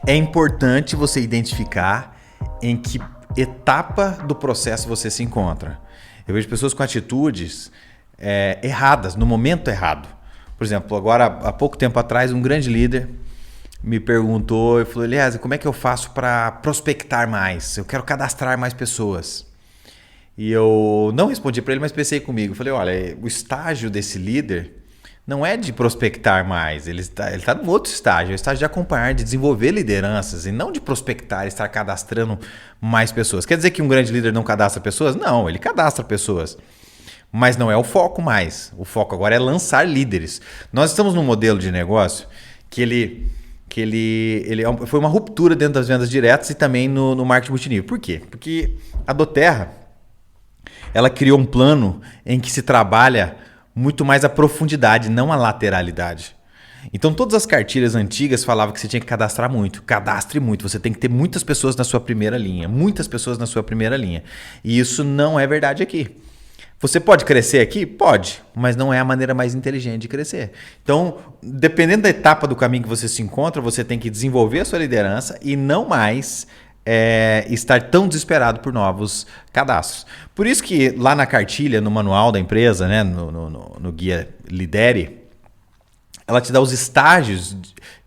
É importante você identificar em que etapa do processo você se encontra. Eu vejo pessoas com atitudes erradas, no momento errado. Por exemplo, agora, há pouco tempo atrás, um grande líder me perguntou e falou: Eliezer, como é que eu faço para prospectar mais? Eu quero cadastrar mais pessoas. E eu não respondi para ele, mas pensei comigo. Falei: olha, o estágio desse líder não é de prospectar mais, ele está num outro estágio, é o estágio de acompanhar, de desenvolver lideranças e não de prospectar, estar cadastrando mais pessoas. Quer dizer que um grande líder não cadastra pessoas? Não, ele cadastra pessoas. Mas não é o foco mais. O foco agora é lançar líderes. Nós estamos num modelo de negócio que foi uma ruptura dentro das vendas diretas e também no marketing multinível. Por quê? Porque a doTERRA, ela criou um plano em que se trabalha muito mais a profundidade, não a lateralidade. Então todas as cartilhas antigas falavam que você tinha que cadastrar muito. Cadastre muito, você tem que ter muitas pessoas na sua primeira linha. Muitas pessoas na sua primeira linha. E isso não é verdade aqui. Você pode crescer aqui? Pode, mas não é a maneira mais inteligente de crescer. Então, dependendo da etapa do caminho que você se encontra, você tem que desenvolver a sua liderança e não mais estar tão desesperado por novos cadastros. Por isso que lá na cartilha, no manual da empresa, né, no guia Lidere, ela te dá os estágios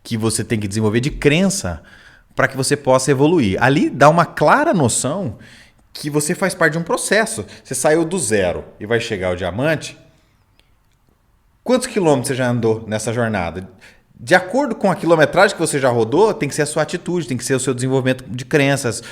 que você tem que desenvolver de crença para que você possa evoluir. Ali dá uma clara noção que você faz parte de um processo. Você saiu do zero e vai chegar ao diamante. Quantos quilômetros você já andou nessa jornada? De acordo com a quilometragem que você já rodou, tem que ser a sua atitude, tem que ser o seu desenvolvimento de crenças,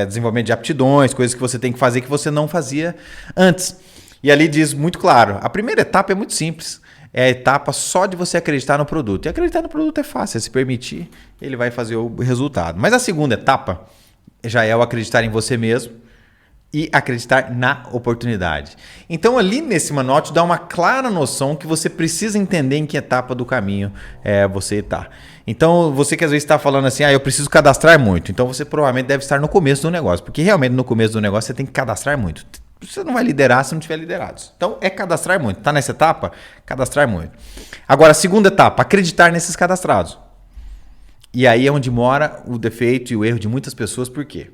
desenvolvimento de aptidões, coisas que você tem que fazer que você não fazia antes. E ali diz muito claro, a primeira etapa é muito simples. É a etapa só de você acreditar no produto. E acreditar no produto é fácil, é se permitir, ele vai fazer o resultado. Mas a segunda etapa já é o acreditar em você mesmo e acreditar na oportunidade. Então ali nesse manual te dá uma clara noção que você precisa entender em que etapa do caminho você está. Então você que às vezes está falando assim, eu preciso cadastrar muito. Então você provavelmente deve estar no começo do negócio, porque realmente no começo do negócio você tem que cadastrar muito. Você não vai liderar se não tiver liderados. Então é cadastrar muito. Está nessa etapa? Cadastrar muito. Agora a segunda etapa, acreditar nesses cadastrados. E aí é onde mora o defeito e o erro de muitas pessoas, por quê?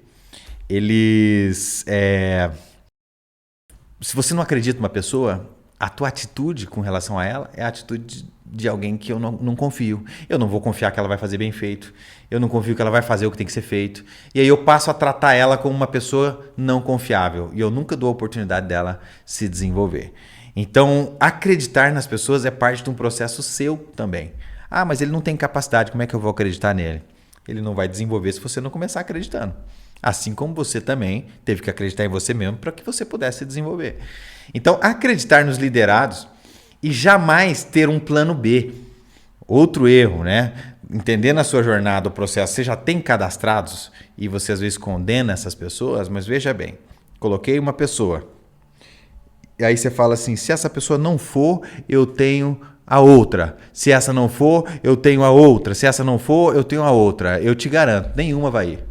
Eles... Se você não acredita numa pessoa, a tua atitude com relação a ela é a atitude de alguém que eu não confio. Eu não vou confiar que ela vai fazer bem feito. Eu não confio que ela vai fazer o que tem que ser feito. E aí eu passo a tratar ela como uma pessoa não confiável. E eu nunca dou a oportunidade dela se desenvolver. Então, acreditar nas pessoas é parte de um processo seu também. Mas ele não tem capacidade, como é que eu vou acreditar nele? Ele não vai desenvolver se você não começar acreditando. Assim como você também teve que acreditar em você mesmo para que você pudesse desenvolver. Então, acreditar nos liderados e jamais ter um plano B. Outro erro, né? Entendendo a sua jornada, o processo, você já tem cadastrados e você às vezes condena essas pessoas, mas veja bem, coloquei uma pessoa. E aí você fala assim, se essa pessoa não for, eu tenho a outra. Se essa não for, eu tenho a outra. Se essa não for, eu tenho a outra. Eu te garanto, nenhuma vai ir.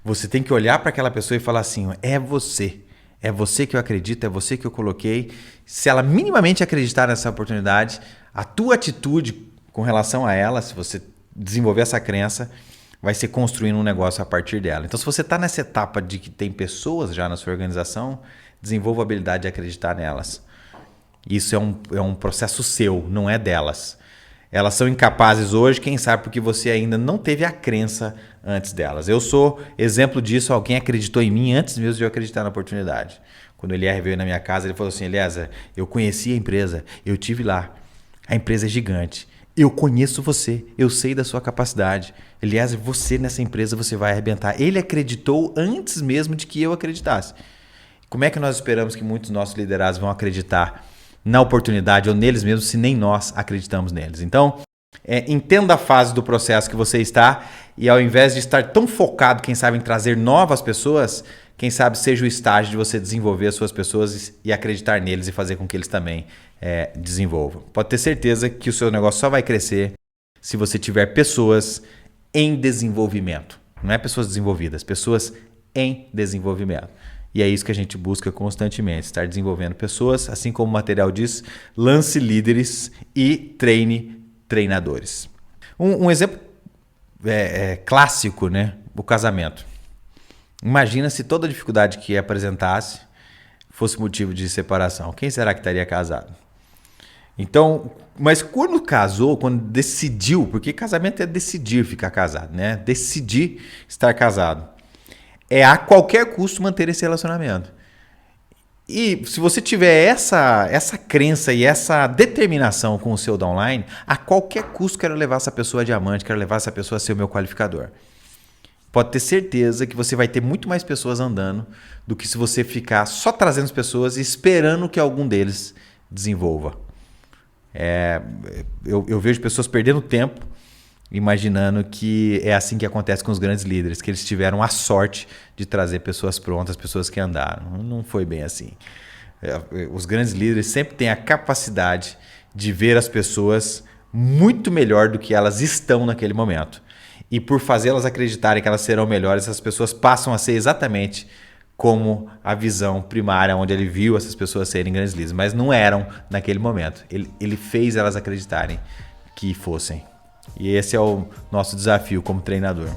Você tem que olhar para aquela pessoa e falar assim, é você. É você que eu acredito, é você que eu coloquei. Se ela minimamente acreditar nessa oportunidade, a tua atitude com relação a ela, se você desenvolver essa crença, vai ser construindo um negócio a partir dela. Então, se você está nessa etapa de que tem pessoas já na sua organização, desenvolva a habilidade de acreditar nelas. Isso é um processo seu, não é delas. Elas são incapazes hoje, quem sabe porque você ainda não teve a crença antes delas. Eu sou exemplo disso, alguém acreditou em mim antes mesmo de eu acreditar na oportunidade. Quando o Elier veio na minha casa, ele falou assim, Eliezer, eu conheci a empresa, eu tive lá, a empresa é gigante, eu conheço você, eu sei da sua capacidade. Eliezer, você nessa empresa você vai arrebentar. Ele acreditou antes mesmo de que eu acreditasse. Como é que nós esperamos que muitos nossos liderados vão acreditar na oportunidade ou neles mesmos se nem nós acreditamos neles? Então, entenda a fase do processo que você está e ao invés de estar tão focado, quem sabe, em trazer novas pessoas, quem sabe seja o estágio de você desenvolver as suas pessoas e acreditar neles e fazer com que eles também desenvolvam. Pode ter certeza que o seu negócio só vai crescer se você tiver pessoas em desenvolvimento. Não é pessoas desenvolvidas, pessoas em desenvolvimento. E é isso que a gente busca constantemente, estar desenvolvendo pessoas, assim como o material diz, lance líderes e treine treinadores. Um exemplo clássico, né? O casamento. Imagina se toda dificuldade que apresentasse fosse motivo de separação. Quem será que estaria casado? Então, mas quando casou, quando decidiu, porque casamento é decidir ficar casado, né? Decidir estar casado. É a qualquer custo manter esse relacionamento. E se você tiver essa crença e essa determinação com o seu downline, a qualquer custo quero levar essa pessoa a diamante, quero levar essa pessoa a ser o meu qualificador. Pode ter certeza que você vai ter muito mais pessoas andando do que se você ficar só trazendo as pessoas e esperando que algum deles desenvolva. Eu vejo pessoas perdendo tempo imaginando que é assim que acontece com os grandes líderes, que eles tiveram a sorte de trazer pessoas prontas, pessoas que andaram. Não foi bem assim. Os grandes líderes sempre têm a capacidade de ver as pessoas muito melhor do que elas estão naquele momento. E por fazê-las acreditarem que elas serão melhores, essas pessoas passam a ser exatamente como a visão primária, onde ele viu essas pessoas serem grandes líderes, mas não eram naquele momento. Ele fez elas acreditarem que fossem. E esse é o nosso desafio como treinador.